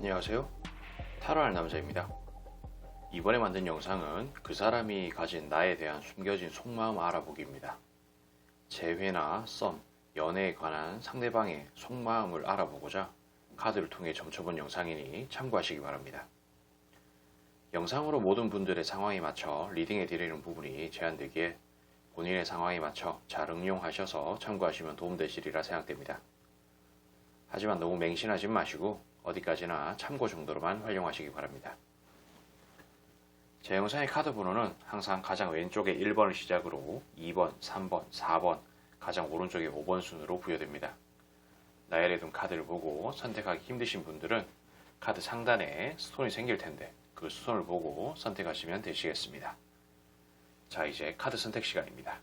안녕하세요. 타로할 남자입니다. 이번에 만든 영상은 그 사람이 가진 나에 대한 숨겨진 속마음 알아보기입니다. 재회나 썸, 연애에 관한 상대방의 속마음을 알아보고자 카드를 통해 점쳐본 영상이니 참고하시기 바랍니다. 영상으로 모든 분들의 상황에 맞춰 리딩해 드리는 부분이 제한되기에 본인의 상황에 맞춰 잘 응용하셔서 참고하시면 도움되시리라 생각됩니다. 하지만 너무 맹신하지 마시고 어디까지나 참고 정도로만 활용하시기 바랍니다. 제 영상의 카드 번호는 항상 가장 왼쪽에 1번을 시작으로 2번, 3번, 4번, 가장 오른쪽에 5번 순으로 부여됩니다. 나열해 둔 카드를 보고 선택하기 힘드신 분들은 카드 상단에 스톤이 생길 텐데 그 스톤을 보고 선택하시면 되시겠습니다. 자, 이제 카드 선택 시간입니다.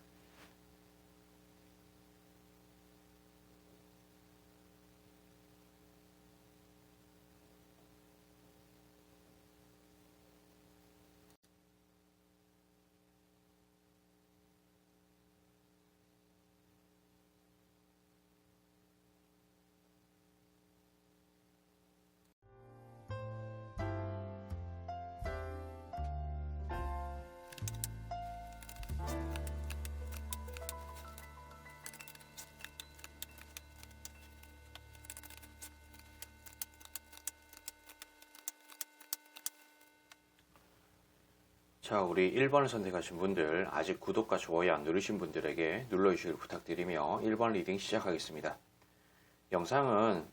자, 우리 1번을 선택하신 분들, 아직 구독과 좋아요 안 누르신 분들에게 눌러주시길 부탁드리며 1번 리딩 시작하겠습니다. 영상은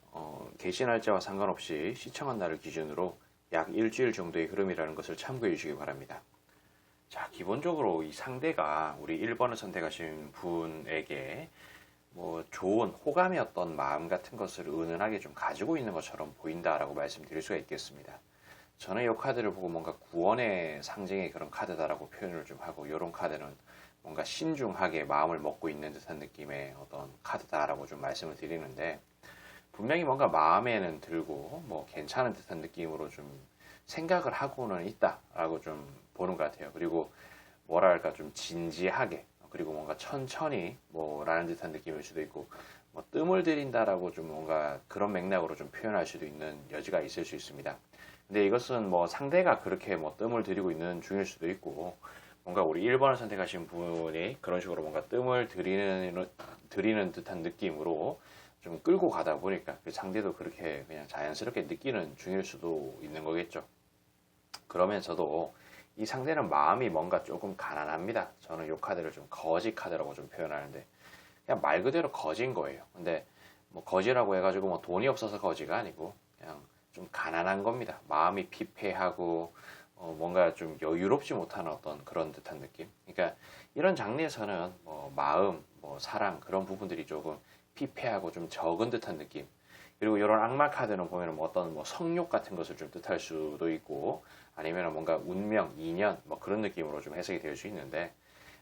게시 날짜와 상관없이 시청한 날을 기준으로 약 일주일 정도의 흐름이라는 것을 참고해 주시기 바랍니다. 자, 기본적으로 이 상대가 우리 1번을 선택하신 분에게 뭐 좋은 호감의 어떤 마음 같은 것을 은은하게 좀 가지고 있는 것처럼 보인다라고 말씀드릴 수가 있겠습니다. 저는 이 카드를 보고 뭔가 구원의 상징의 그런 카드다라고 표현을 좀 하고, 이런 카드는 뭔가 신중하게 마음을 먹고 있는 듯한 느낌의 어떤 카드다라고 좀 말씀을 드리는데, 분명히 뭔가 마음에는 들고 뭐 괜찮은 듯한 느낌으로 좀 생각을 하고는 있다라고 좀 보는 것 같아요. 그리고 뭐랄까 좀 진지하게, 그리고 뭔가 천천히 뭐라는 듯한 느낌일 수도 있고, 뭐 뜸을 들인다라고 좀 뭔가 그런 맥락으로 좀 표현할 수도 있는 여지가 있을 수 있습니다. 근데 이것은 뭐 상대가 그렇게 뭐 뜸을 들이고 있는 중일 수도 있고, 뭔가 우리 1번을 선택하신 분이 그런 식으로 뭔가 뜸을 들이는 듯한 느낌으로 좀 끌고 가다 보니까 그 상대도 그렇게 그냥 자연스럽게 느끼는 중일 수도 있는 거겠죠. 그러면서도 이 상대는 마음이 뭔가 조금 가난합니다. 저는 이 카드를 좀 거지 카드라고 좀 표현하는데, 그냥 말 그대로 거지인 거예요. 근데 뭐 거지라고 해가지고 뭐 돈이 없어서 거지가 아니고 그냥 좀 가난한 겁니다. 마음이 피폐하고 뭔가 좀 여유롭지 못한 어떤 그런 듯한 느낌. 그러니까 이런 장르에서는 뭐 마음, 뭐 사랑 그런 부분들이 조금 피폐하고 좀 적은 듯한 느낌. 그리고 이런 악마 카드는 보면 뭐 어떤 뭐 성욕 같은 것을 좀 뜻할 수도 있고, 아니면 뭔가 운명, 인연 뭐 그런 느낌으로 좀 해석이 될 수 있는데,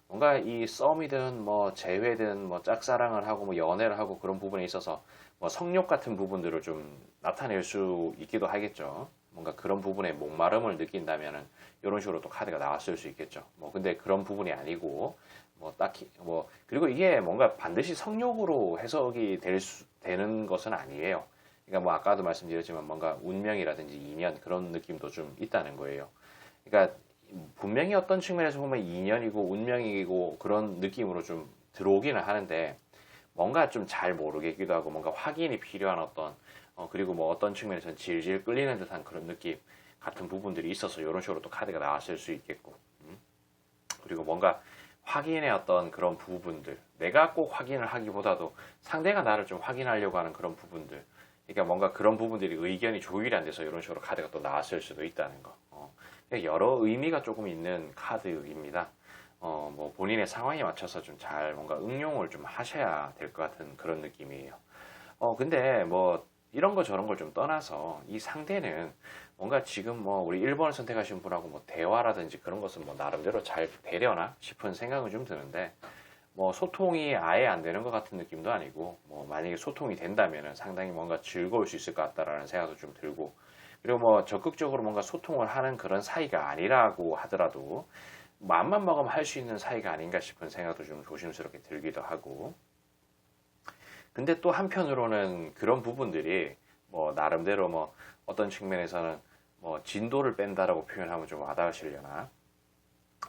뭔가 이 썸이든 뭐 재회든 뭐 짝사랑을 하고 뭐 연애를 하고 그런 부분에 있어서 뭐 성욕 같은 부분들을 좀 나타낼 수 있기도 하겠죠. 뭔가 그런 부분에 목마름을 느낀다면은 이런 식으로 또 카드가 나왔을 수 있겠죠. 뭐 근데 그런 부분이 아니고 뭐 딱히 뭐, 그리고 이게 뭔가 반드시 성욕으로 해석이 되는 것은 아니에요. 그러니까 뭐 아까도 말씀드렸지만 뭔가 운명이라든지 인연 그런 느낌도 좀 있다는 거예요. 그러니까 분명히 어떤 측면에서 보면 인연이고 운명이고 그런 느낌으로 좀 들어오기는 하는데, 뭔가 좀 잘 모르겠기도 하고 뭔가 확인이 필요한 어떤 그리고 뭐 어떤 측면에서는 질질 끌리는 듯한 그런 느낌 같은 부분들이 있어서 이런 식으로 또 카드가 나왔을 수 있겠고, 그리고 뭔가 확인의 어떤 그런 부분들, 내가 꼭 확인을 하기보다도 상대가 나를 좀 확인하려고 하는 그런 부분들, 그러니까 뭔가 그런 부분들이 의견이 조율이 안 돼서 이런 식으로 카드가 또 나왔을 수도 있다는 거. 여러 의미가 조금 있는 카드입니다. 뭐 본인의 상황에 맞춰서 좀 잘 뭔가 응용을 좀 하셔야 될 것 같은 그런 느낌이에요. 근데 뭐 이런 거 저런 걸 좀 떠나서 이 상대는 뭔가 지금 뭐 우리 1번을 선택하신 분하고 뭐 대화라든지 그런 것은 뭐 나름대로 잘 되려나 싶은 생각은 좀 드는데, 뭐 소통이 아예 안 되는 것 같은 느낌도 아니고, 뭐 만약에 소통이 된다면은 상당히 뭔가 즐거울 수 있을 것 같다라는 생각도 좀 들고, 그리고 뭐 적극적으로 뭔가 소통을 하는 그런 사이가 아니라고 하더라도 마음만 먹으면 할 수 있는 사이가 아닌가 싶은 생각도 좀 조심스럽게 들기도 하고, 근데 또 한편으로는 그런 부분들이 뭐 나름대로 뭐 어떤 측면에서는 뭐 진도를 뺀다라고 표현하면 좀 와닿으시려나,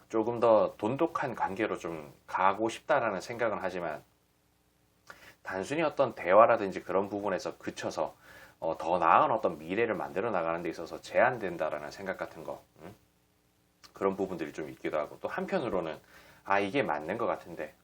조금 더 돈독한 관계로 좀 가고 싶다라는 생각은 하지만 단순히 어떤 대화라든지 그런 부분에서 그쳐서 더 나은 어떤 미래를 만들어 나가는 데 있어서 제한된다라는 생각 같은 거, 그런 부분들이 좀 있기도 하고, 또 한편으로는 아 이게 맞는 것 같은데,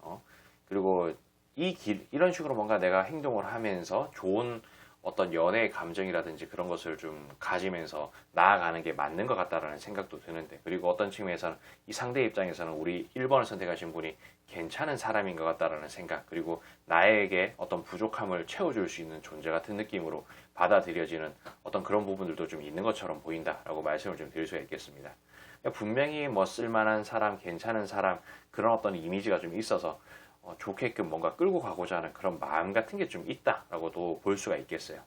그리고 이런 식으로 뭔가 내가 행동을 하면서 좋은 어떤 연애의 감정이라든지 그런 것을 좀 가지면서 나아가는 게 맞는 것 같다라는 생각도 드는데, 그리고 어떤 측면에서는 이 상대 입장에서는 우리 1번을 선택하신 분이 괜찮은 사람인 것 같다라는 생각, 그리고 나에게 어떤 부족함을 채워줄 수 있는 존재 같은 느낌으로 받아들여지는 어떤 그런 부분들도 좀 있는 것처럼 보인다라고 말씀을 좀 드릴 수가 있겠습니다. 분명히 뭐 쓸만한 사람, 괜찮은 사람, 그런 어떤 이미지가 좀 있어서 좋게끔 뭔가 끌고 가고자 하는 그런 마음 같은 게 좀 있다라고도 볼 수가 있겠어요.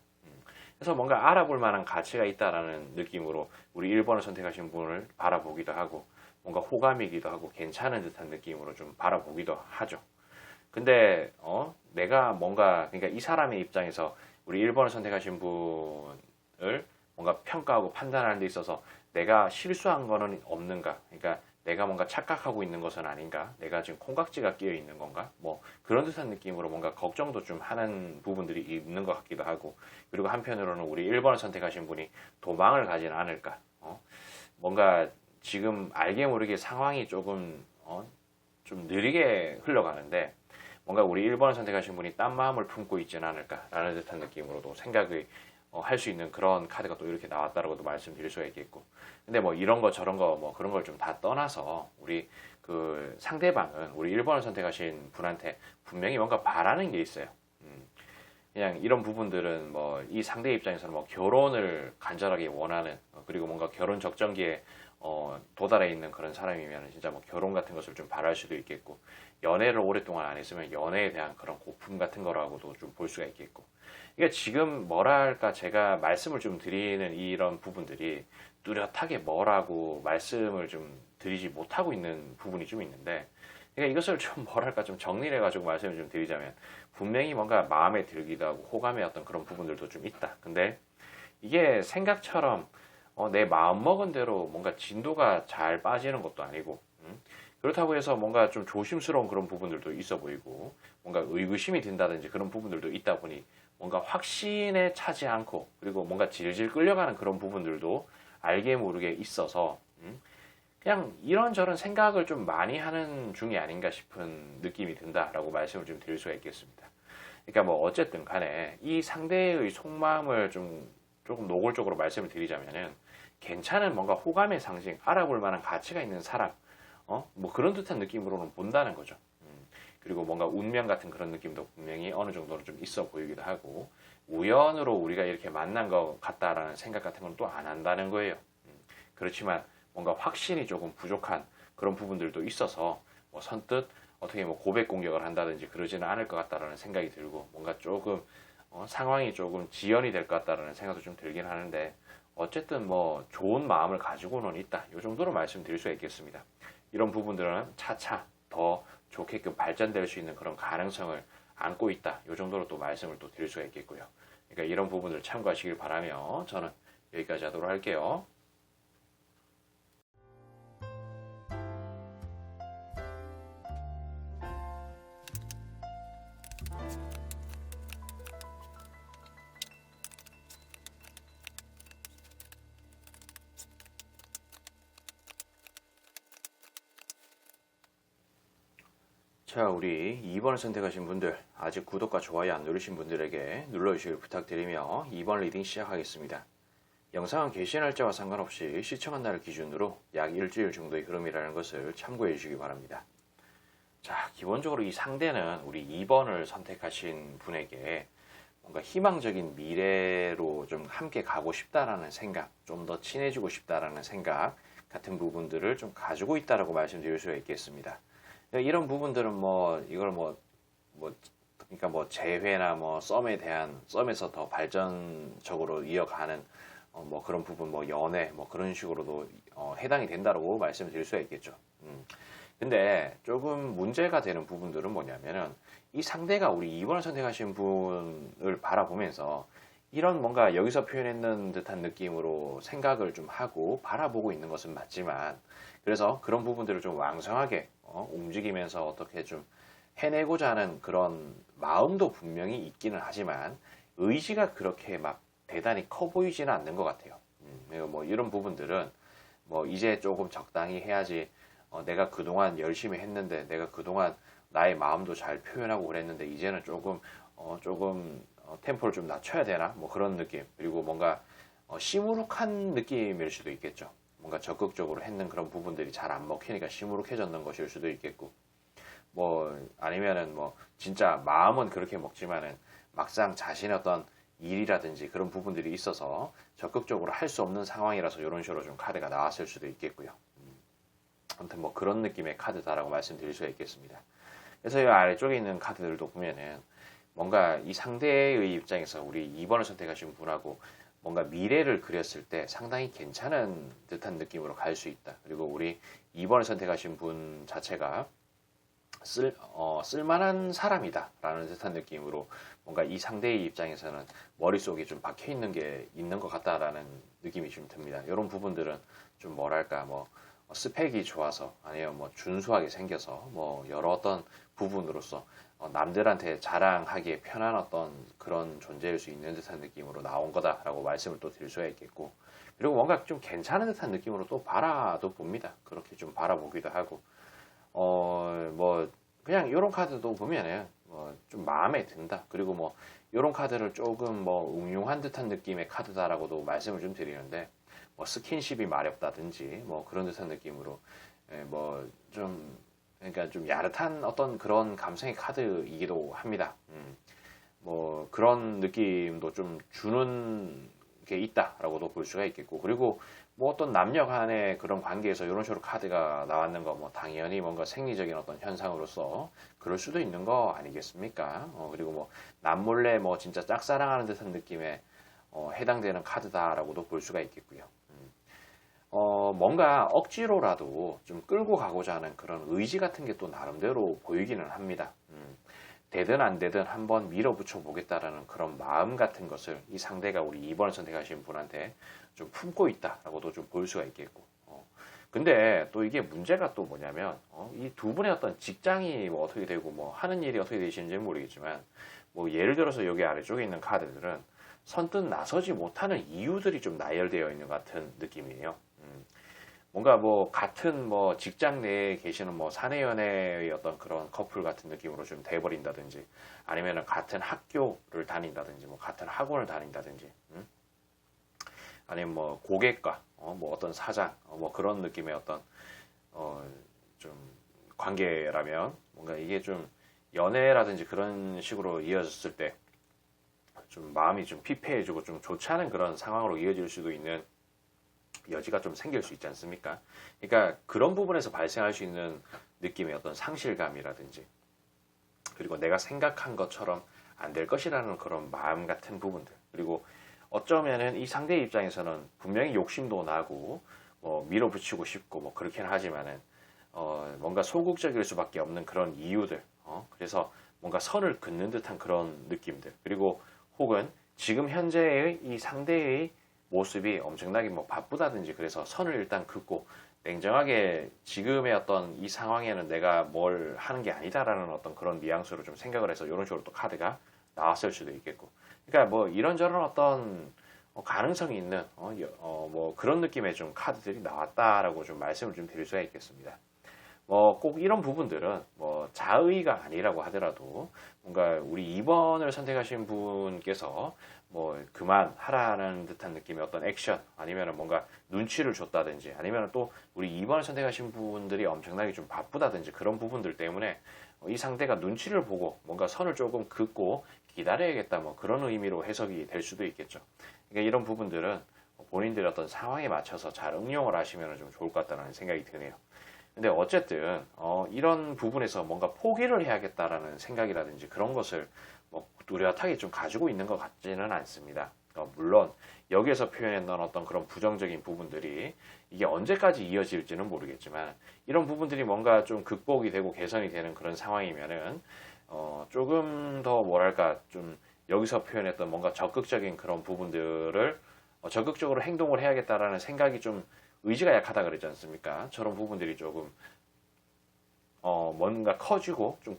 그래서 뭔가 알아볼 만한 가치가 있다라는 느낌으로 우리 1번을 선택하신 분을 바라보기도 하고, 뭔가 호감이기도 하고 괜찮은 듯한 느낌으로 좀 바라보기도 하죠. 근데 내가 뭔가, 그러니까 이 사람의 입장에서 우리 1번을 선택하신 분을 뭔가 평가하고 판단하는 데 있어서 내가 실수한 거는 없는가, 그러니까 내가 뭔가 착각하고 있는 것은 아닌가, 내가 지금 콩깍지가 끼어 있는 건가, 뭐 그런 듯한 느낌으로 뭔가 걱정도 좀 하는 부분들이 있는 것 같기도 하고, 그리고 한편으로는 우리 1번을 선택하신 분이 도망을 가지는 않을까, 뭔가 지금 알게 모르게 상황이 조금 좀 느리게 흘러가는데 뭔가 우리 1번을 선택하신 분이 딴 마음을 품고 있지는 않을까라는 듯한 느낌으로도 생각을 할 수 있는 그런 카드가 또 이렇게 나왔다라고도 말씀드릴 수가 있겠고, 근데 뭐 이런 거 저런 거 뭐 그런 걸 좀 다 떠나서 우리 그 상대방은 우리 1번을 선택하신 분한테 분명히 뭔가 바라는 게 있어요. 그냥 이런 부분들은 뭐 이 상대 입장에서는 뭐 결혼을 간절하게 원하는, 그리고 뭔가 결혼 적정기에 도달해 있는 그런 사람이면 진짜 뭐 결혼 같은 것을 좀 바랄 수도 있겠고, 연애를 오랫동안 안 했으면 연애에 대한 그런 고품 같은 거라고도 좀 볼 수가 있겠고, 이게 지금 뭐랄까 제가 말씀을 좀 드리는 이런 부분들이 뚜렷하게 뭐라고 말씀을 좀 드리지 못하고 있는 부분이 좀 있는데, 그러니까 이것을 좀 뭐랄까 좀 정리를 해가지고 말씀을 좀 드리자면, 분명히 뭔가 마음에 들기도 하고 호감의 어떤 그런 부분들도 좀 있다. 근데 이게 생각처럼 내 마음 먹은 대로 뭔가 진도가 잘 빠지는 것도 아니고, 그렇다고 해서 뭔가 좀 조심스러운 그런 부분들도 있어 보이고, 뭔가 의구심이 든다든지 그런 부분들도 있다 보니 뭔가 확신에 차지 않고, 그리고 뭔가 질질 끌려가는 그런 부분들도 알게 모르게 있어서 그냥 이런저런 생각을 좀 많이 하는 중이 아닌가 싶은 느낌이 든다라고 말씀을 좀 드릴 수가 있겠습니다. 그러니까 뭐 어쨌든 간에 이 상대의 속마음을 좀 조금 노골적으로 말씀을 드리자면은, 괜찮은 뭔가 호감의 상징, 알아볼 만한 가치가 있는 사람, 뭐 그런 듯한 느낌으로는 본다는 거죠. 그리고 뭔가 운명 같은 그런 느낌도 분명히 어느 정도는 좀 있어 보이기도 하고, 우연으로 우리가 이렇게 만난 것 같다라는 생각 같은 건 또 안 한다는 거예요. 그렇지만 뭔가 확신이 조금 부족한 그런 부분들도 있어서 뭐 선뜻 어떻게 뭐 고백 공격을 한다든지 그러지는 않을 것 같다라는 생각이 들고, 뭔가 조금 상황이 조금 지연이 될 것 같다라는 생각도 좀 들긴 하는데, 어쨌든 뭐 좋은 마음을 가지고는 있다, 이 정도로 말씀드릴 수가 있겠습니다. 이런 부분들은 차차 더 좋게끔 발전될 수 있는 그런 가능성을 안고 있다, 이 정도로 또 말씀을 또 드릴 수가 있겠고요. 그러니까 이런 부분을 참고하시길 바라며 저는 여기까지 하도록 할게요. 자, 우리 2번을 선택하신 분들, 아직 구독과 좋아요 안 누르신 분들에게 눌러주시길 부탁드리며 2번 리딩 시작하겠습니다. 영상은 게시 날짜와 상관없이 시청한 날을 기준으로 약 일주일 정도의 흐름이라는 것을 참고해 주시기 바랍니다. 자, 기본적으로 이 상대는 우리 2번을 선택하신 분에게 뭔가 희망적인 미래로 좀 함께 가고 싶다라는 생각, 좀 더 친해지고 싶다라는 생각 같은 부분들을 좀 가지고 있다라고 말씀드릴 수가 있겠습니다. 이런 부분들은 뭐 이걸 그러니까 뭐 재회나 뭐 썸에서 더 발전적으로 이어가는 뭐 그런 부분, 뭐 연애 뭐 그런 식으로도 해당이 된다고 말씀드릴 수가 있겠죠. 근데 조금 문제가 되는 부분들은 뭐냐면은, 이 상대가 우리 2번을 선택하신 분을 바라보면서 이런 뭔가 여기서 표현했는 듯한 느낌으로 생각을 좀 하고 바라보고 있는 것은 맞지만, 그래서 그런 부분들을 좀 왕성하게 움직이면서 어떻게 좀 해내고자 하는 그런 마음도 분명히 있기는 하지만 의지가 그렇게 막 대단히 커 보이지는 않는 것 같아요. 뭐 이런 부분들은 뭐 이제 조금 적당히 해야지, 내가 그동안 열심히 했는데, 내가 그동안 나의 마음도 잘 표현하고 그랬는데 이제는 조금 템포를 좀 낮춰야 되나, 뭐 그런 느낌. 그리고 뭔가 시무룩한 느낌일 수도 있겠죠. 뭔가 적극적으로 했는 그런 부분들이 잘 안 먹히니까 시무룩해졌는 것일 수도 있겠고, 뭐 아니면은 뭐 진짜 마음은 그렇게 먹지만은 막상 자신의 어떤 일이라든지 그런 부분들이 있어서 적극적으로 할 수 없는 상황이라서 이런 식으로 좀 카드가 나왔을 수도 있겠고요. 아무튼 뭐 그런 느낌의 카드다라고 말씀드릴 수가 있겠습니다. 그래서 이 아래쪽에 있는 카드들도 보면은 뭔가 이 상대의 입장에서 우리 2번을 선택하신 분하고 뭔가 미래를 그렸을 때 상당히 괜찮은 듯한 느낌으로 갈 수 있다. 그리고 우리 2번을 선택하신 분 자체가 쓸만한 사람이다 라는 듯한 느낌으로 뭔가 이 상대의 입장에서는 머릿속에 좀 박혀 있는 게 있는 것 같다라는 느낌이 좀 듭니다. 이런 부분들은 좀 뭐랄까, 뭐 스펙이 좋아서, 아니면 뭐 준수하게 생겨서, 뭐 여러 어떤 부분으로서 남들한테 자랑하기에 편한 어떤 그런 존재일 수 있는 듯한 느낌으로 나온 거다라고 말씀을 또 드릴 수가 있겠고, 그리고 뭔가 좀 괜찮은 듯한 느낌으로 또 바라도 봅니다. 그렇게 좀 바라보기도 하고, 뭐 그냥 이런 카드도 보면은 좀 마음에 든다. 그리고 뭐 이런 카드를 조금 뭐 응용한 듯한 느낌의 카드다라고도 말씀을 좀 드리는데, 뭐 스킨십이 마렵다든지 뭐 그런 듯한 느낌으로, 뭐 좀 그러니까 좀 야릇한 어떤 그런 감성의 카드이기도 합니다. 뭐 그런 느낌도 좀 주는 게 있다라고도 볼 수가 있겠고, 그리고 뭐 어떤 남녀 간의 그런 관계에서 이런 식으로 카드가 나왔는 거 뭐 당연히 뭔가 생리적인 어떤 현상으로서 그럴 수도 있는 거 아니겠습니까? 그리고 뭐 남몰래 뭐 진짜 짝사랑하는 듯한 느낌에 해당되는 카드다라고도 볼 수가 있겠고요. 뭔가 억지로라도 좀 끌고 가고자 하는 그런 의지 같은 게 또 나름대로 보이기는 합니다. 되든 안 되든 한번 밀어붙여 보겠다라는 그런 마음 같은 것을 이 상대가 우리 2번을 선택하신 분한테 좀 품고 있다라고도 좀 볼 수가 있겠고. 근데 또 이게 문제가 또 뭐냐면, 이 두 분의 어떤 직장이 뭐 어떻게 되고 뭐 하는 일이 어떻게 되시는지는 모르겠지만, 뭐 예를 들어서 여기 아래쪽에 있는 카드들은 선뜻 나서지 못하는 이유들이 좀 나열되어 있는 것 같은 느낌이에요. 뭔가 뭐 같은 뭐 직장 내에 계시는 뭐 사내 연애의 어떤 그런 커플 같은 느낌으로 좀 돼버린다든지, 아니면은 같은 학교를 다닌다든지, 뭐 같은 학원을 다닌다든지, 아니면 뭐 고객과 뭐 어떤 사장, 뭐 그런 느낌의 어떤 좀 관계라면, 뭔가 이게 좀 연애라든지 그런 식으로 이어졌을 때 좀 마음이 좀 피폐해지고 좀 좋지 않은 그런 상황으로 이어질 수도 있는 여지가 좀 생길 수 있지 않습니까? 그러니까 그런 부분에서 발생할 수 있는 느낌의 어떤 상실감이라든지, 그리고 내가 생각한 것처럼 안 될 것이라는 그런 마음 같은 부분들, 그리고 어쩌면은 이 상대 입장에서는 분명히 욕심도 나고 뭐 밀어붙이고 싶고 뭐 그렇게는 하지만은 뭔가 소극적일 수밖에 없는 그런 이유들, 그래서 뭔가 선을 긋는 듯한 그런 느낌들, 그리고 혹은 지금 현재의 이 상대의 모습이 엄청나게 뭐 바쁘다든지 그래서 선을 일단 긋고 냉정하게 지금의 어떤 이 상황에는 내가 뭘 하는 게 아니다라는 어떤 그런 뉘앙스로 좀 생각을 해서 이런 식으로 또 카드가 나왔을 수도 있겠고, 그러니까 뭐 이런저런 어떤 가능성이 있는 뭐 그런 느낌의 좀 카드들이 나왔다라고 좀 말씀을 좀 드릴 수가 있겠습니다. 뭐 꼭 이런 부분들은 뭐 자의가 아니라고 하더라도 뭔가 우리 2번을 선택하신 분께서 뭐 그만하라는 듯한 느낌의 어떤 액션, 아니면 뭔가 눈치를 줬다든지, 아니면 또 우리 2번을 선택하신 분들이 엄청나게 좀 바쁘다든지 그런 부분들 때문에 이 상대가 눈치를 보고 뭔가 선을 조금 긋고 기다려야겠다, 뭐 그런 의미로 해석이 될 수도 있겠죠. 그러니까 이런 부분들은 본인들의 어떤 상황에 맞춰서 잘 응용을 하시면 좀 좋을 것 같다는 생각이 드네요. 근데 어쨌든 이런 부분에서 뭔가 포기를 해야겠다라는 생각이라든지 그런 것을 뭐 뚜렷하게 좀 가지고 있는 것 같지는 않습니다. 물론 여기에서 표현했던 어떤 그런 부정적인 부분들이 이게 언제까지 이어질지는 모르겠지만, 이런 부분들이 뭔가 좀 극복이 되고 개선이 되는 그런 상황이면은 조금 더 뭐랄까 좀 여기서 표현했던 뭔가 적극적인 그런 부분들을 적극적으로 행동을 해야겠다라는 생각이 좀 의지가 약하다 그랬지 않습니까? 저런 부분들이 조금 뭔가 커지고 좀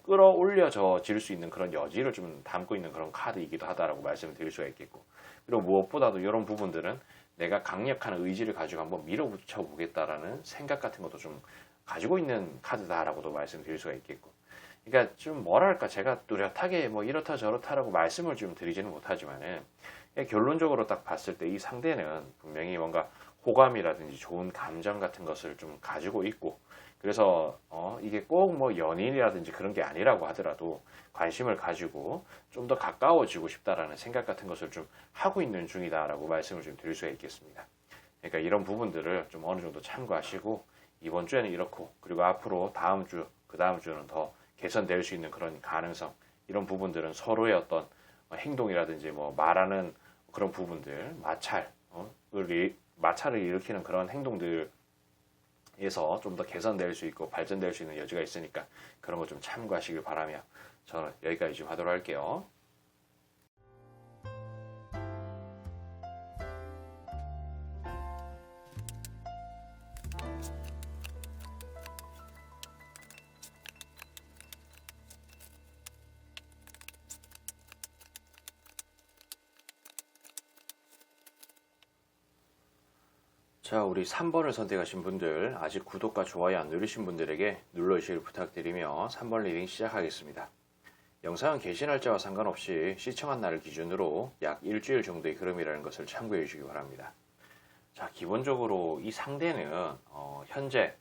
끌어올려져 질 수 있는 그런 여지를 좀 담고 있는 그런 카드이기도 하다라고 말씀을 드릴 수가 있겠고, 그리고 무엇보다도 이런 부분들은 내가 강력한 의지를 가지고 한번 밀어붙여 보겠다라는 생각 같은 것도 좀 가지고 있는 카드다라고도 말씀드릴 수가 있겠고, 그러니까 좀 뭐랄까, 제가 뚜렷하게 뭐 이렇다 저렇다라고 말씀을 좀 드리지는 못하지만은 결론적으로 딱 봤을 때 이 상대는 분명히 뭔가 호감이라든지 좋은 감정 같은 것을 좀 가지고 있고, 그래서 이게 꼭 뭐 연인이라든지 그런 게 아니라고 하더라도 관심을 가지고 좀 더 가까워지고 싶다라는 생각 같은 것을 좀 하고 있는 중이다라고 말씀을 좀 드릴 수가 있겠습니다. 그러니까 이런 부분들을 좀 어느 정도 참고하시고, 이번 주에는 이렇고, 그리고 앞으로 다음 주, 그 다음 주는 더 개선될 수 있는 그런 가능성, 이런 부분들은 서로의 어떤 행동이라든지 뭐 말하는 그런 부분들, 마찰을 일으키는 그런 행동들에서 좀 더 개선될 수 있고 발전될 수 있는 여지가 있으니까 그런 거 좀 참고하시길 바라며 저는 여기까지 좀 하도록 할게요. 자, 우리 3번을 선택하신 분들, 아직 구독과 좋아요 안 누르신 분들에게 눌러주시길 부탁드리며 3번 리딩 시작하겠습니다. 영상은 게시 날짜와 상관없이 시청한 날을 기준으로 약 일주일 정도의 흐름이라는 것을 참고해 주시기 바랍니다. 자, 기본적으로 이 상대는 현재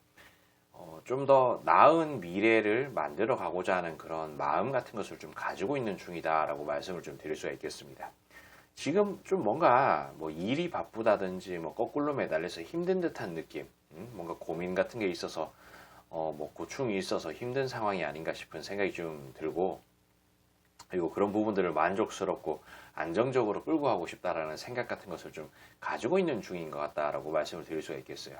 좀 더 나은 미래를 만들어 가고자 하는 그런 마음 같은 것을 좀 가지고 있는 중이다라고 말씀을 좀 드릴 수가 있겠습니다. 지금 좀 뭔가 뭐 일이 바쁘다든지 뭐 거꾸로 매달려서 힘든 듯한 느낌, 뭔가 고민 같은 게 있어서 뭐 고충이 있어서 힘든 상황이 아닌가 싶은 생각이 좀 들고, 그리고 그런 부분들을 만족스럽고 안정적으로 끌고 가고 싶다라는 생각 같은 것을 좀 가지고 있는 중인 것 같다라고 말씀을 드릴 수가 있겠어요.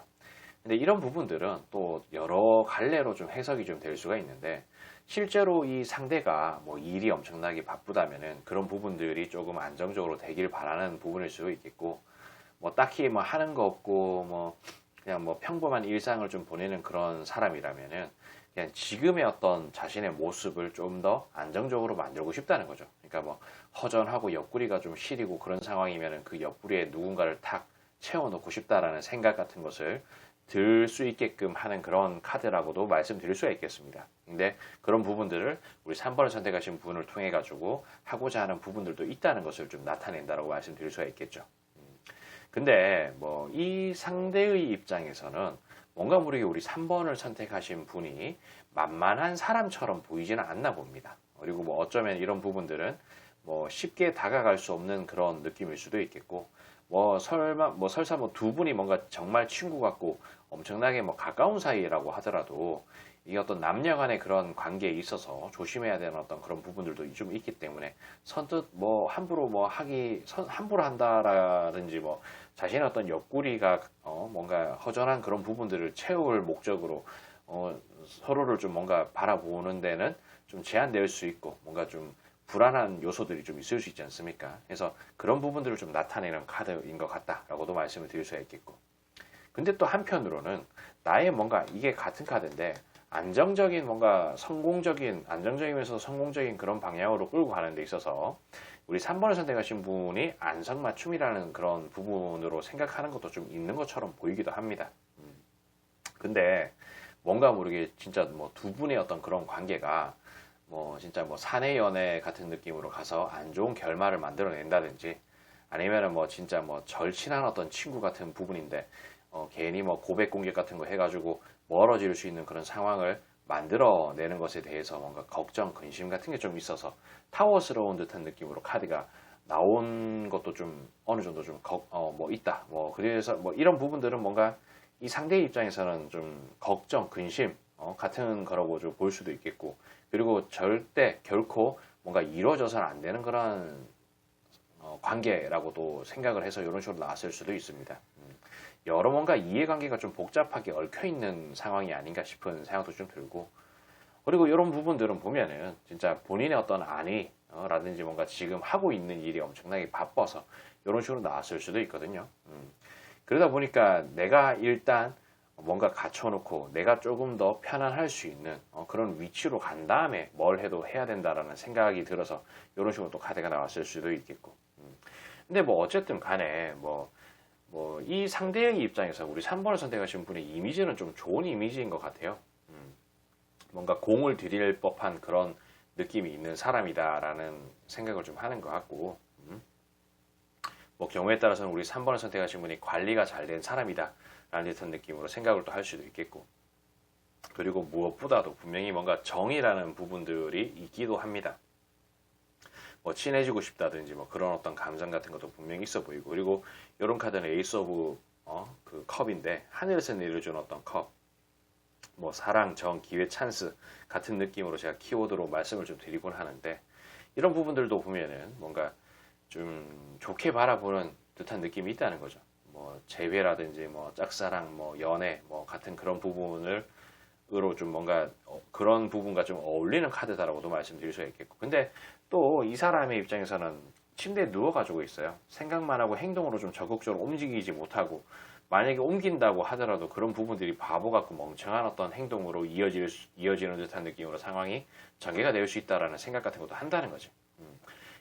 근데 이런 부분들은 또 여러 갈래로 좀 해석이 좀 될 수가 있는데, 실제로 이 상대가 뭐 일이 엄청나게 바쁘다면은 그런 부분들이 조금 안정적으로 되길 바라는 부분일 수도 있겠고, 뭐 딱히 뭐 하는 거 없고 뭐 그냥 뭐 평범한 일상을 좀 보내는 그런 사람이라면은 그냥 지금의 어떤 자신의 모습을 좀 더 안정적으로 만들고 싶다는 거죠. 그러니까 뭐 허전하고 옆구리가 좀 시리고 그런 상황이면은 그 옆구리에 누군가를 탁 채워놓고 싶다라는 생각 같은 것을 들 수 있게끔 하는 그런 카드라고도 말씀드릴 수가 있겠습니다. 근데 그런 부분들을 우리 3번을 선택하신 분을 통해 가지고 하고자 하는 부분들도 있다는 것을 좀 나타낸다라고 말씀드릴 수가 있겠죠. 근데 뭐 이 상대의 입장에서는 뭔가 모르게 우리 3번을 선택하신 분이 만만한 사람처럼 보이지는 않나 봅니다. 그리고 뭐 어쩌면 이런 부분들은 뭐 쉽게 다가갈 수 없는 그런 느낌일 수도 있겠고, 뭐 설사 뭐 두 분이 뭔가 정말 친구 같고 엄청나게 뭐 가까운 사이라고 하더라도 이 어떤 남녀 간의 그런 관계에 있어서 조심해야 되는 어떤 그런 부분들도 좀 있기 때문에 선뜻 뭐 함부로 한다라든지 뭐 자신의 어떤 옆구리가 뭔가 허전한 그런 부분들을 채울 목적으로 서로를 좀 뭔가 바라보는 데는 좀 제한될 수 있고, 뭔가 좀 불안한 요소들이 좀 있을 수 있지 않습니까? 그래서 그런 부분들을 좀 나타내는 카드인 것 같다라고도 말씀을 드릴 수가 있겠고, 근데 또 한편으로는 나의 뭔가 이게 같은 카드인데 안정적인 뭔가 안정적이면서 성공적인 그런 방향으로 끌고 가는 데 있어서 우리 3번을 선택하신 분이 안성맞춤이라는 그런 부분으로 생각하는 것도 좀 있는 것처럼 보이기도 합니다. 근데 뭔가 모르게 진짜 뭐 두 분의 어떤 그런 관계가 뭐 진짜 뭐 사내 연애 같은 느낌으로 가서 안 좋은 결말을 만들어낸다든지, 아니면은 뭐 진짜 뭐 절친한 어떤 친구 같은 부분인데 괜히 뭐 고백 공격 같은 거 해가지고 멀어질 수 있는 그런 상황을 만들어내는 것에 대해서 뭔가 걱정, 근심 같은 게 좀 있어서 타워스러운 듯한 느낌으로 카드가 나온 것도 좀 어느 정도 좀 뭐 있다. 뭐 그래서 뭐 이런 부분들은 뭔가 이 상대 입장에서는 좀 걱정, 근심 같은 거라고 좀 볼 수도 있겠고, 그리고 결코 뭔가 이루어져서는 안 되는 그런 관계라고도 생각을 해서 이런 식으로 나왔을 수도 있습니다. 여러 뭔가 이해관계가 좀 복잡하게 얽혀있는 상황이 아닌가 싶은 생각도 좀 들고, 그리고 이런 부분들은 보면은 진짜 본인의 어떤 안위 라든지 뭔가 지금 하고 있는 일이 엄청나게 바빠서 이런 식으로 나왔을 수도 있거든요. 그러다 보니까 내가 일단 뭔가 갖춰놓고 내가 조금 더 편안할 수 있는 그런 위치로 간 다음에 뭘 해도 해야 된다라는 생각이 들어서 이런 식으로 또 카드가 나왔을 수도 있겠고. 근데 뭐 어쨌든 간에 뭐 이 상대의 입장에서 우리 3번을 선택하신 분의 이미지는 좀 좋은 이미지인 것 같아요. 뭔가 공을 들일 법한 그런 느낌이 있는 사람이다라는 생각을 좀 하는 것 같고, 뭐 경우에 따라서는 우리 3번을 선택하신 분이 관리가 잘 된 사람이다 라는 듯한 느낌으로 생각을 또 할 수도 있겠고, 그리고 무엇보다도 분명히 뭔가 정이라는 부분들이 있기도 합니다. 뭐 친해지고 싶다든지 뭐 그런 어떤 감정 같은 것도 분명히 있어 보이고, 그리고 이런 카드는 에이스 오브 그 컵인데 하늘에서 내려준 어떤 컵, 뭐 사랑, 정, 기회, 찬스 같은 느낌으로 제가 키워드로 말씀을 좀 드리곤 하는데, 이런 부분들도 보면은 뭔가 좀 좋게 바라보는 듯한 느낌이 있다는 거죠. 뭐 재회라든지 뭐 짝사랑, 뭐 연애, 뭐 같은 그런 부분을 으로 좀 뭔가 그런 부분과 좀 어울리는 카드다라고도 말씀드릴 수가 있겠고, 근데 또 이 사람의 입장에서는 침대에 누워가지고 있어요. 생각만 하고 행동으로 좀 적극적으로 움직이지 못하고, 만약에 옮긴다고 하더라도 그런 부분들이 바보 같고 멍청한 어떤 행동으로 이어지는 듯한 느낌으로 상황이 전개가 될 수 있다라는 생각 같은 것도 한다는 거죠.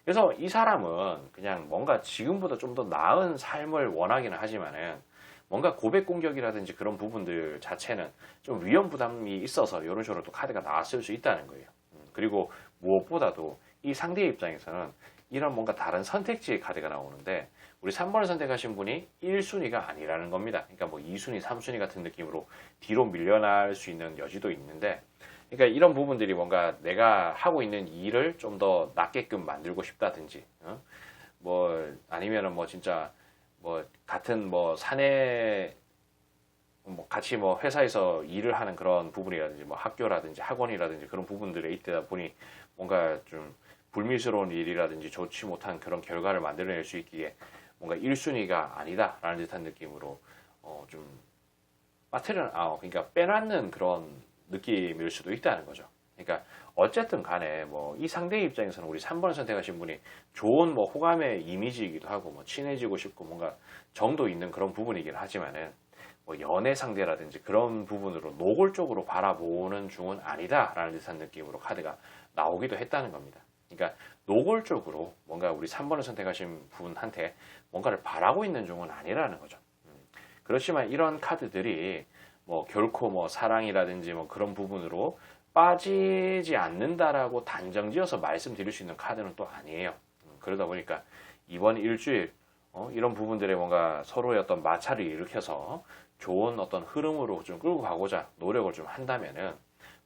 그래서 이 사람은 그냥 뭔가 지금보다 좀 더 나은 삶을 원하기는 하지만은 뭔가 고백 공격이라든지 그런 부분들 자체는 좀 위험 부담이 있어서 이런 식으로 또 카드가 나왔을 수 있다는 거예요. 그리고 무엇보다도 이 상대의 입장에서는 이런 뭔가 다른 선택지의 카드가 나오는데, 우리 3번을 선택하신 분이 1순위가 아니라는 겁니다. 그러니까 뭐 2순위, 3순위 같은 느낌으로 뒤로 밀려날 수 있는 여지도 있는데, 그러니까 이런 부분들이 뭔가 내가 하고 있는 일을 좀 더 낫게끔 만들고 싶다든지, 뭐 아니면은 뭐 진짜 뭐 같은 뭐 사내 뭐 같이 뭐 회사에서 일을 하는 그런 부분이라든지 뭐 학교라든지 학원이라든지 그런 부분들에 있다 보니 뭔가 좀 불미스러운 일이라든지 좋지 못한 그런 결과를 만들어낼 수 있기에 뭔가 1순위가 아니다라는 듯한 느낌으로 좀 그러니까 빼놨는 그런 느낌일 수도 있다는 거죠. 그러니까 어쨌든 간에 뭐 이 상대의 입장에서는 우리 3번을 선택하신 분이 좋은 뭐 호감의 이미지이기도 하고 뭐 친해지고 싶고 뭔가 정도 있는 그런 부분이긴 하지만은 뭐 연애 상대라든지 그런 부분으로 노골적으로 바라보는 중은 아니다라는 듯한 느낌으로 카드가 나오기도 했다는 겁니다. 그러니까 노골적으로 뭔가 우리 3번을 선택하신 분한테 뭔가를 바라고 있는 중은 아니라는 거죠. 그렇지만 이런 카드들이 뭐 결코 뭐 사랑이라든지 뭐 그런 부분으로 빠지지 않는다라고 단정지어서 말씀드릴 수 있는 카드는 또 아니에요. 그러다 보니까 이번 일주일 이런 부분들에 뭔가 서로의 어떤 마찰을 일으켜서 좋은 어떤 흐름으로 좀 끌고 가고자 노력을 좀 한다면은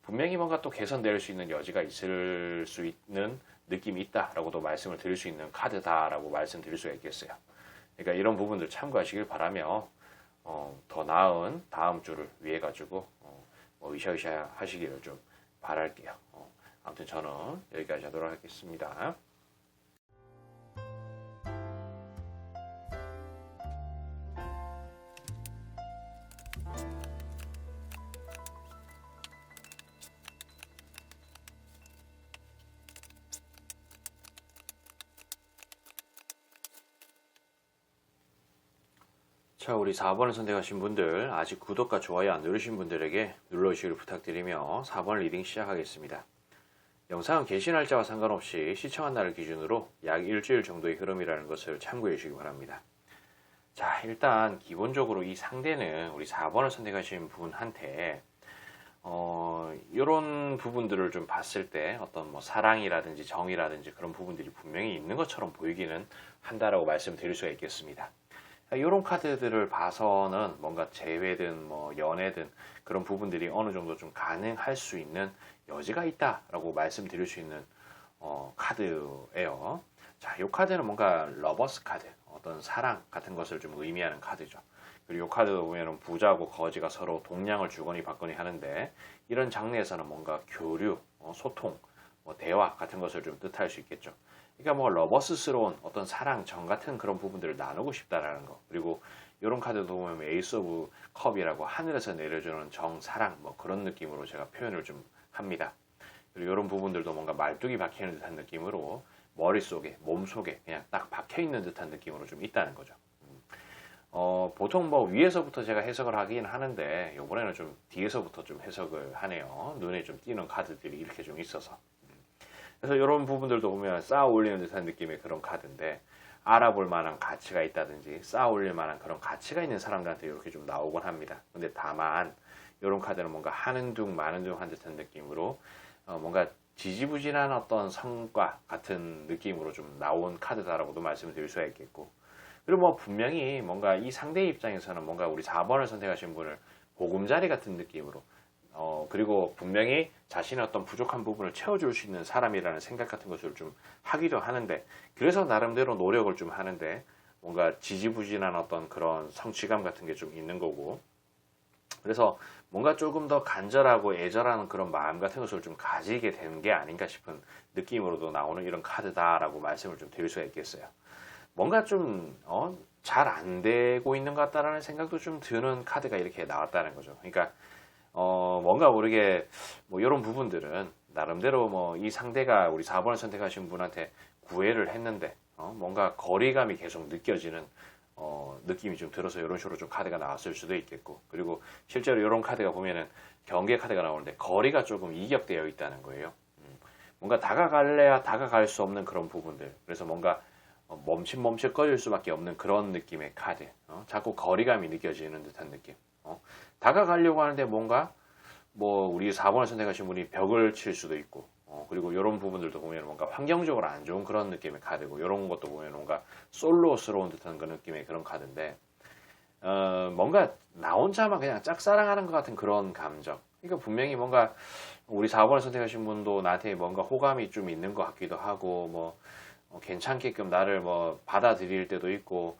분명히 뭔가 또 개선될 수 있는 여지가 있을 수 있는 느낌이 있다라고도 말씀을 드릴 수 있는 카드다라고 말씀드릴 수가 있겠어요. 그러니까 이런 부분들 참고하시길 바라며 더 나은 다음 주를 위해 가지고 뭐 으쌰으쌰 하시기를 좀 바랄게요. 아무튼 저는 여기까지 하도록 하겠습니다. 자, 우리 4번을 선택하신 분들, 아직 구독과 좋아요 안 누르신 분들에게 눌러주시길 부탁드리며 4번 리딩 시작하겠습니다. 영상은 게시 날짜와 상관없이 시청한 날을 기준으로 약 일주일 정도의 흐름이라는 것을 참고해 주시기 바랍니다. 자, 일단 기본적으로 이 상대는 우리 4번을 선택하신 분한테 이런 부분들을 좀 봤을 때 어떤 뭐 사랑이라든지 정이라든지 그런 부분들이 분명히 있는 것처럼 보이기는 한다라고 말씀드릴 수가 있겠습니다. 이런 카드들을 봐서는 뭔가 재회든 뭐 연애든 그런 부분들이 어느 정도 좀 가능할 수 있는 여지가 있다라고 말씀드릴 수 있는 카드예요. 자, 이 카드는 뭔가 러버스 카드, 어떤 사랑 같은 것을 좀 의미하는 카드죠. 그리고 이 카드도 보면은 부자하고 거지가 서로 동량을 주거니 받거니 하는데, 이런 장르에서는 뭔가 교류, 소통, 뭐 대화 같은 것을 좀 뜻할 수 있겠죠. 그러니까 뭐 러버스스러운 어떤 사랑, 정 같은 그런 부분들을 나누고 싶다라는 거. 그리고 이런 카드도 보면 에이스 오브 컵이라고 하늘에서 내려주는 정, 사랑 뭐 그런 느낌으로 제가 표현을 좀 합니다. 그리고 이런 부분들도 뭔가 말뚝이 박히는 듯한 느낌으로 머릿속에, 몸속에 그냥 딱 박혀있는 듯한 느낌으로 좀 있다는 거죠. 보통 뭐 위에서부터 제가 해석을 하긴 하는데 이번에는 좀 뒤에서부터 좀 해석을 하네요. 눈에 좀 띄는 카드들이 이렇게 좀 있어서. 그래서 이런 부분들도 보면 쌓아 올리는 듯한 느낌의 그런 카드인데, 알아볼 만한 가치가 있다든지 쌓아 올릴 만한 그런 가치가 있는 사람들한테 이렇게 좀 나오곤 합니다. 근데 다만 이런 카드는 뭔가 하는 둥 마는 둥 한 듯한 느낌으로 뭔가 지지부진한 어떤 성과 같은 느낌으로 좀 나온 카드다라고도 말씀을 드릴 수가 있겠고, 그리고 뭐 분명히 뭔가 이 상대 입장에서는 뭔가 우리 4번을 선택하신 분을 보금자리 같은 느낌으로, 그리고 분명히 자신의 어떤 부족한 부분을 채워줄 수 있는 사람이라는 생각 같은 것을 좀 하기도 하는데, 그래서 나름대로 노력을 좀 하는데 뭔가 지지부진한 어떤 그런 성취감 같은 게 좀 있는 거고, 그래서 뭔가 조금 더 간절하고 애절한 그런 마음 같은 것을 좀 가지게 되는 게 아닌가 싶은 느낌으로도 나오는 이런 카드다라고 말씀을 좀 드릴 수가 있겠어요. 뭔가 좀 잘 안 되고 있는 것 같다라는 생각도 좀 드는 카드가 이렇게 나왔다는 거죠. 그러니까 뭔가 모르게 뭐 이런 부분들은 나름대로 뭐 이 상대가 우리 4번을 선택하신 분한테 구애를 했는데 뭔가 거리감이 계속 느껴지는 느낌이 좀 들어서 이런 식으로 좀 카드가 나왔을 수도 있겠고, 그리고 실제로 이런 카드가 보면은 경계 카드가 나오는데 거리가 조금 이격되어 있다는 거예요. 뭔가 다가갈래야 다가갈 수 없는 그런 부분들, 그래서 뭔가 멈칫멈칫거릴 수밖에 없는 그런 느낌의 카드, 자꾸 거리감이 느껴지는 듯한 느낌. 다가가려고 하는데 뭔가 뭐 우리 4번을 선택하신 분이 벽을 칠 수도 있고, 그리고 이런 부분들도 보면 뭔가 환경적으로 안 좋은 그런 느낌의 카드고, 이런 것도 보면 뭔가 솔로스러운 듯한 그 느낌의 그런 카드인데, 뭔가 나 혼자만 그냥 짝사랑하는 것 같은 그런 감정. 그러니까 분명히 뭔가 우리 4번을 선택하신 분도 나한테 뭔가 호감이 좀 있는 것 같기도 하고, 뭐 괜찮게끔 나를 뭐 받아들일 때도 있고,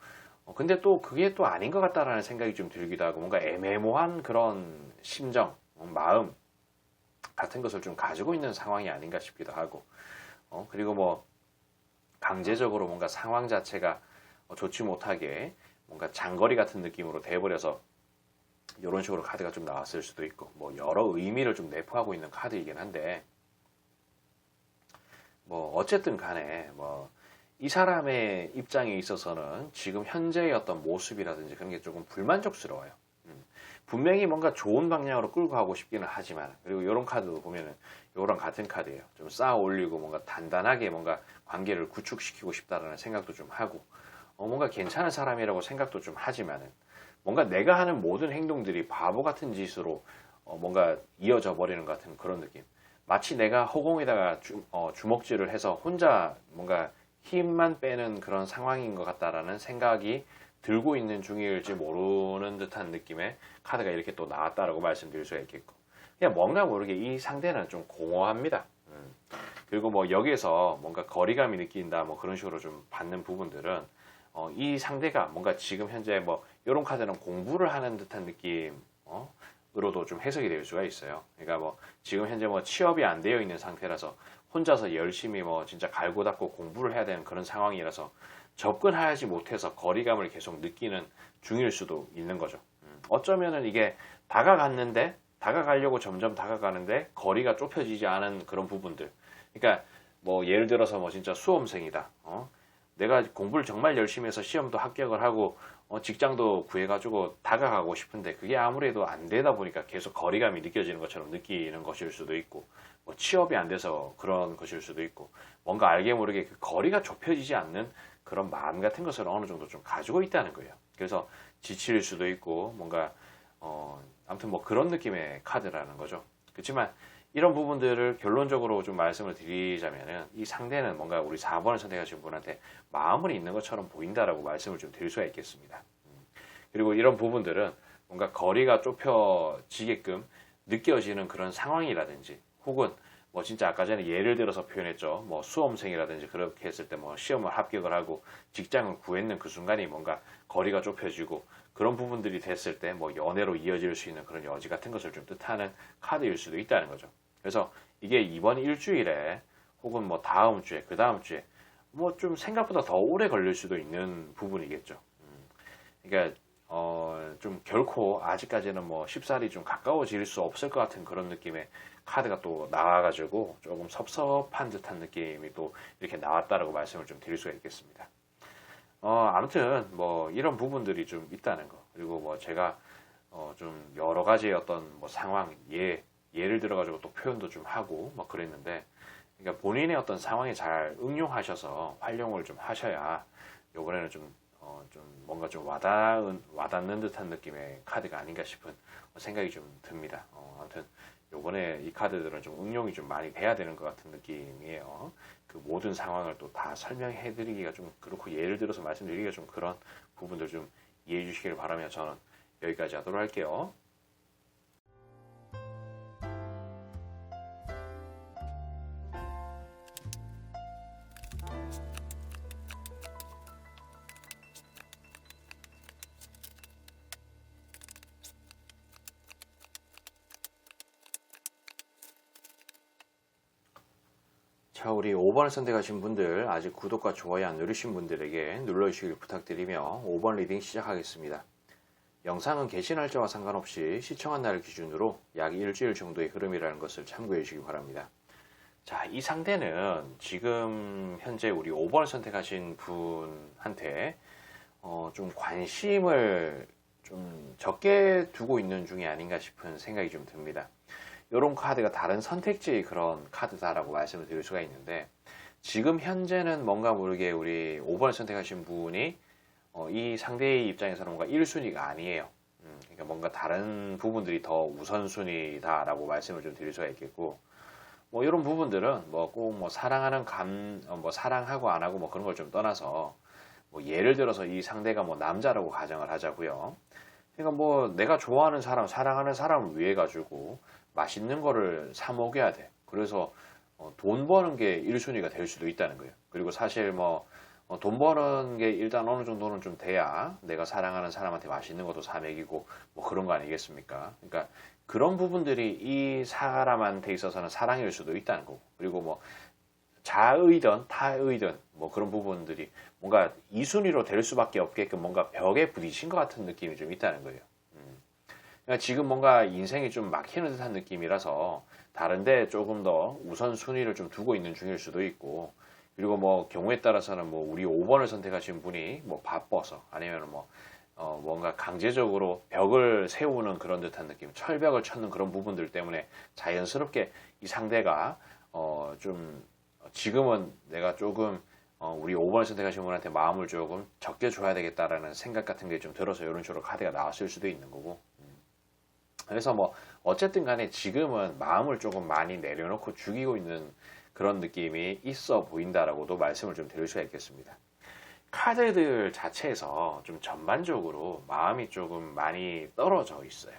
근데 또 그게 또 아닌 것 같다라는 생각이 좀 들기도 하고, 뭔가 애매모호한 그런 심정, 마음 같은 것을 좀 가지고 있는 상황이 아닌가 싶기도 하고, 그리고 뭐 강제적으로 뭔가 상황 자체가 좋지 못하게 뭔가 장거리 같은 느낌으로 돼버려서 이런 식으로 카드가 좀 나왔을 수도 있고, 뭐 여러 의미를 좀 내포하고 있는 카드이긴 한데, 뭐 어쨌든 간에 뭐 이 사람의 입장에 있어서는 지금 현재의 어떤 모습이라든지 그런 게 조금 불만족스러워요. 분명히 뭔가 좋은 방향으로 끌고 가고 싶기는 하지만, 그리고 이런 카드도 보면은 이런 같은 카드예요. 좀 쌓아 올리고 뭔가 단단하게 뭔가 관계를 구축시키고 싶다라는 생각도 좀 하고, 뭔가 괜찮은 사람이라고 생각도 좀 하지만은, 뭔가 내가 하는 모든 행동들이 바보 같은 짓으로 뭔가 이어져 버리는 것 같은 그런 느낌. 마치 내가 허공에다가 주먹질을 해서 혼자 뭔가 힘만 빼는 그런 상황인 것 같다라는 생각이 들고 있는 중일지 모르는 듯한 느낌의 카드가 이렇게 또 나왔다라고 말씀드릴 수가 있겠고, 그냥 뭔가 모르게 이 상대는 좀 공허합니다. 그리고 뭐 여기에서 뭔가 거리감이 느낀다 뭐 그런 식으로 좀 받는 부분들은 이 상대가 뭔가 지금 현재 뭐 이런 카드는 공부를 하는 듯한 느낌 으로도 좀 해석이 될 수가 있어요. 그러니까 뭐 지금 현재 뭐 취업이 안 되어 있는 상태라서 혼자서 열심히 뭐 진짜 갈고 닦고 공부를 해야 되는 그런 상황이라서 접근하지 못해서 거리감을 계속 느끼는 중일 수도 있는 거죠. 어쩌면은 이게 다가갔는데, 다가가려고 점점 다가가는데 거리가 좁혀지지 않은 그런 부분들. 그러니까 뭐 예를 들어서 뭐 진짜 수험생이다. 내가 공부를 정말 열심히 해서 시험도 합격을 하고 직장도 구해가지고 다가가고 싶은데 그게 아무래도 안 되다 보니까 계속 거리감이 느껴지는 것처럼 느끼는 것일 수도 있고, 뭐 취업이 안 돼서 그런 것일 수도 있고, 뭔가 알게 모르게 그 거리가 좁혀지지 않는 그런 마음 같은 것을 어느 정도 좀 가지고 있다는 거예요. 그래서 지칠 수도 있고 뭔가 아무튼 뭐 그런 느낌의 카드라는 거죠. 그렇지만 이런 부분들을 결론적으로 좀 말씀을 드리자면은, 이 상대는 뭔가 우리 4번을 선택하신 분한테 마음은 있는 것처럼 보인다라고 말씀을 좀 드릴 수가 있겠습니다. 그리고 이런 부분들은 뭔가 거리가 좁혀지게끔 느껴지는 그런 상황이라든지, 혹은 뭐 진짜 아까 전에 예를 들어서 표현했죠. 뭐 수험생이라든지 그렇게 했을 때 뭐 시험을 합격을 하고 직장을 구했는 그 순간이 뭔가 거리가 좁혀지고, 그런 부분들이 됐을 때 뭐 연애로 이어질 수 있는 그런 여지 같은 것을 좀 뜻하는 카드일 수도 있다는 거죠. 그래서 이게 이번 일주일에 혹은 뭐 다음 주에 그 다음 주에 뭐 좀 생각보다 더 오래 걸릴 수도 있는 부분이겠죠. 그러니까 좀 결코 아직까지는 뭐 쉽사리 좀 가까워질 수 없을 것 같은 그런 느낌의 카드가 또 나와가지고 조금 섭섭한 듯한 느낌이 또 이렇게 나왔다라고 말씀을 좀 드릴 수가 있겠습니다. 아무튼 뭐 이런 부분들이 좀 있다는 거. 그리고 뭐 제가 좀 여러 가지 어떤 뭐 상황, 예를 들어가지고 또 표현도 좀 하고 뭐 그랬는데, 그러니까 본인의 어떤 상황에 잘 응용하셔서 활용을 좀 하셔야 요번에는 좀 뭔가 좀 와닿는 듯한 느낌의 카드가 아닌가 싶은 생각이 좀 듭니다. 아무튼 요번에 이 카드들은 좀 응용이 좀 많이 돼야 되는 것 같은 느낌이에요. 그 모든 상황을 또 다 설명해 드리기가 좀 그렇고, 예를 들어서 말씀드리기가 좀 그런 부분들 좀 이해해 주시길 바라며 저는 여기까지 하도록 할게요. 자, 우리 5번을 선택하신 분들, 아직 구독과 좋아요 안 누르신 분들에게 눌러주시길 부탁드리며 5번 리딩 시작하겠습니다. 영상은 개시 날짜와 상관없이 시청한 날을 기준으로 약 일주일 정도의 흐름이라는 것을 참고해 주시기 바랍니다. 자, 이 상대는 지금 현재 우리 5번을 선택하신 분한테 좀 관심을 좀 적게 두고 있는 중이 아닌가 싶은 생각이 좀 듭니다. 이런 카드가 다른 선택지의 그런 카드다라고 말씀을 드릴 수가 있는데, 지금 현재는 뭔가 모르게 우리 5번을 선택하신 분이 이 상대의 입장에서는 뭔가 1순위가 아니에요. 그러니까 뭔가 다른 부분들이 더 우선순위다라고 말씀을 좀 드릴 수가 있겠고, 뭐 이런 부분들은 뭐 꼭 뭐 사랑하는 뭐 사랑하고 안 하고 뭐 그런 걸 좀 떠나서, 뭐 예를 들어서 이 상대가 뭐 남자라고 가정을 하자고요. 그러니까 뭐 내가 좋아하는 사람, 사랑하는 사람을 위해 가지고 맛있는 거를 사 먹여야 돼. 그래서 돈 버는 게 1순위가 될 수도 있다는 거예요. 그리고 사실 뭐 돈 버는 게 일단 어느 정도는 좀 돼야 내가 사랑하는 사람한테 맛있는 것도 사 먹이고 뭐 그런 거 아니겠습니까? 그러니까 그런 부분들이 이 사람한테 있어서는 사랑일 수도 있다는 거고, 그리고 뭐 자의든 타의든 뭐 그런 부분들이 뭔가 2순위로 될 수밖에 없게끔 뭔가 벽에 부딪힌 것 같은 느낌이 좀 있다는 거예요. 그러니까 지금 뭔가 인생이 좀 막히는 듯한 느낌이라서 다른데 조금 더 우선순위를 좀 두고 있는 중일 수도 있고, 그리고 뭐 경우에 따라서는 뭐 우리 5번을 선택하신 분이 뭐 바빠서, 아니면 뭐 뭔가 강제적으로 벽을 세우는 그런 듯한 느낌, 철벽을 찾는 그런 부분들 때문에 자연스럽게 이 상대가 좀 지금은 내가 조금 우리 5번을 선택하신 분한테 마음을 조금 적게 줘야 되겠다라는 생각 같은 게 좀 들어서 이런 식으로 카드가 나왔을 수도 있는 거고, 그래서 뭐 어쨌든 간에 지금은 마음을 조금 많이 내려놓고 죽이고 있는 그런 느낌이 있어 보인다라고도 말씀을 좀 드릴 수가 있겠습니다. 카드들 자체에서 좀 전반적으로 마음이 조금 많이 떨어져 있어요.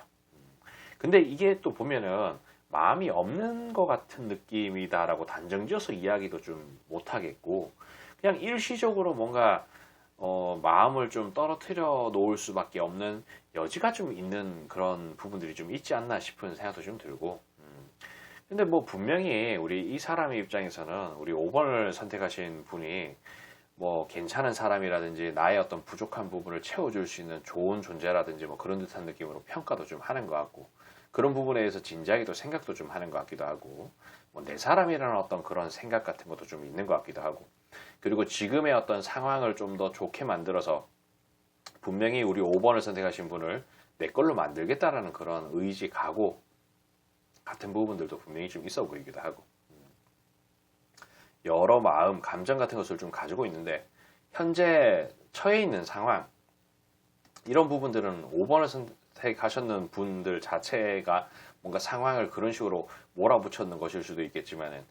근데 이게 또 보면은 마음이 없는 것 같은 느낌이다라고 단정지어서 이야기도 좀 못하겠고, 그냥 일시적으로 뭔가 마음을 좀 떨어뜨려 놓을 수밖에 없는 여지가 좀 있는 그런 부분들이 좀 있지 않나 싶은 생각도 좀 들고, 근데 뭐 분명히 우리 이 사람의 입장에서는 우리 5번을 선택하신 분이 뭐 괜찮은 사람이라든지 나의 어떤 부족한 부분을 채워줄 수 있는 좋은 존재라든지 뭐 그런 듯한 느낌으로 평가도 좀 하는 것 같고, 그런 부분에 대해서 진지하게 또 생각도 좀 하는 것 같기도 하고, 뭐 내 사람이라는 어떤 그런 생각 같은 것도 좀 있는 것 같기도 하고, 그리고 지금의 어떤 상황을 좀 더 좋게 만들어서 분명히 우리 5번을 선택하신 분을 내 걸로 만들겠다라는 그런 의지, 각오 같은 부분들도 분명히 좀 있어 보이기도 하고, 여러 마음, 감정 같은 것을 좀 가지고 있는데, 현재 처해 있는 상황, 이런 부분들은 5번을 선택하셨는 분들 자체가 뭔가 상황을 그런 식으로 몰아붙였는 것일 수도 있겠지만은,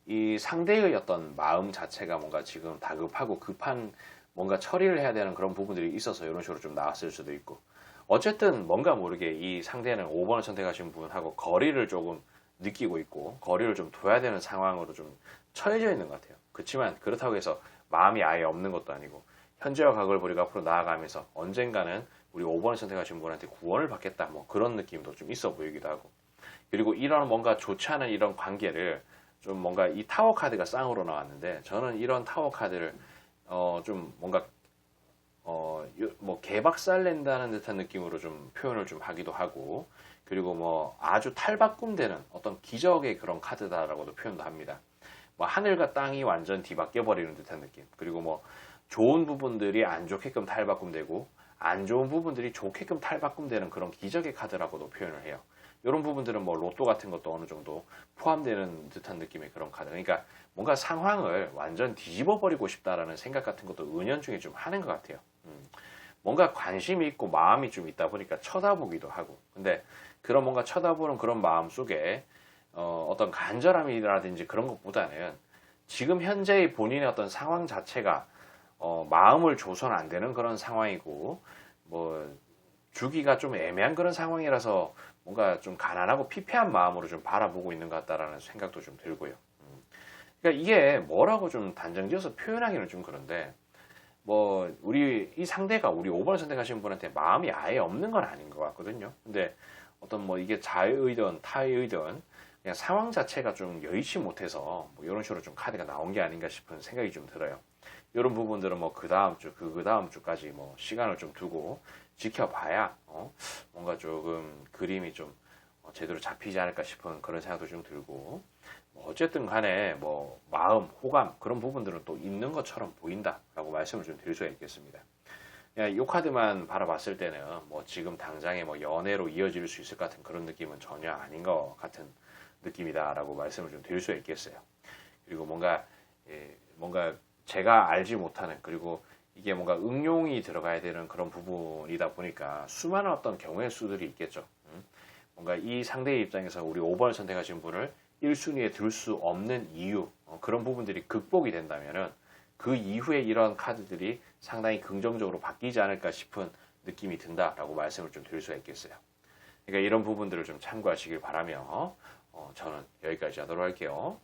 이 상대의 어떤 마음 자체가 뭔가 지금 다급하고 급한 뭔가 처리를 해야 되는 그런 부분들이 있어서 이런 식으로 좀 나왔을 수도 있고, 어쨌든 뭔가 모르게 이 상대는 5번을 선택하신 분하고 거리를 조금 느끼고 있고 거리를 좀 둬야 되는 상황으로 좀 처해져 있는 것 같아요. 그렇지만 그렇다고 해서 마음이 아예 없는 것도 아니고, 현재와 과거를 버리고 앞으로 나아가면서 언젠가는 우리 5번을 선택하신 분한테 구원을 받겠다, 뭐 그런 느낌도 좀 있어 보이기도 하고, 그리고 이런 뭔가 좋지 않은 이런 관계를 좀 뭔가 이 타워 카드가 쌍으로 나왔는데, 저는 이런 타워 카드를 좀 뭔가 뭐 개박살 낸다는 듯한 느낌으로 좀 표현을 좀 하기도 하고, 그리고 뭐 아주 탈바꿈되는 어떤 기적의 그런 카드다라고도 표현도 합니다. 뭐 하늘과 땅이 완전 뒤바뀌어 버리는 듯한 느낌. 그리고 뭐 좋은 부분들이 안 좋게끔 탈바꿈되고 안 좋은 부분들이 좋게끔 탈바꿈되는 그런 기적의 카드라고도 표현을 해요. 이런 부분들은 뭐 로또 같은 것도 어느 정도 포함되는 듯한 느낌의 그런 카드. 그러니까 뭔가 상황을 완전 뒤집어 버리고 싶다라는 생각 같은 것도 은연중에 좀 하는 것 같아요. 뭔가 관심이 있고 마음이 좀 있다 보니까 쳐다보기도 하고. 근데 그런 뭔가 쳐다보는 그런 마음 속에 어떤 간절함이라든지 그런 것보다는 지금 현재의 본인의 어떤 상황 자체가 마음을 줘서는 안 되는 그런 상황이고, 뭐 주기가 좀 애매한 그런 상황이라서 뭔가 좀 가난하고 피폐한 마음으로 좀 바라보고 있는 것 같다라는 생각도 좀 들고요. 그러니까 이게 뭐라고 좀 단정지어서 표현하기는 좀 그런데, 뭐 우리 이 상대가 우리 5번 선택하신 분한테 마음이 아예 없는 건 아닌 것 같거든요. 근데 어떤 뭐 이게 자의이든 타의이든 그냥 상황 자체가 좀 여의치 못해서 뭐 이런 식으로 좀 카드가 나온 게 아닌가 싶은 생각이 좀 들어요. 이런 부분들은 뭐 그 다음 주, 그 다음 주까지 뭐 시간을 좀 두고 지켜봐야 뭔가 조금 그림이 좀 제대로 잡히지 않을까 싶은 그런 생각도 좀 들고, 뭐 어쨌든 간에 뭐 마음, 호감 그런 부분들은 또 있는 것처럼 보인다라고 말씀을 좀 드릴 수가 있겠습니다. 이 카드만 바라봤을 때는 뭐 지금 당장에 뭐 연애로 이어질 수 있을 것 같은 그런 느낌은 전혀 아닌 것 같은 느낌이다라고 말씀을 좀 드릴 수가 있겠어요. 그리고 뭔가 뭔가 제가 알지 못하는, 그리고 이게 뭔가 응용이 들어가야 되는 그런 부분이다 보니까 수많은 어떤 경우의 수들이 있겠죠. 뭔가 이 상대의 입장에서 우리 5번을 선택하신 분을 1순위에 들 수 없는 이유, 그런 부분들이 극복이 된다면은 그 이후에 이런 카드들이 상당히 긍정적으로 바뀌지 않을까 싶은 느낌이 든다라고 말씀을 좀 드릴 수가 있겠어요. 그러니까 이런 부분들을 좀 참고하시길 바라며 저는 여기까지 하도록 할게요.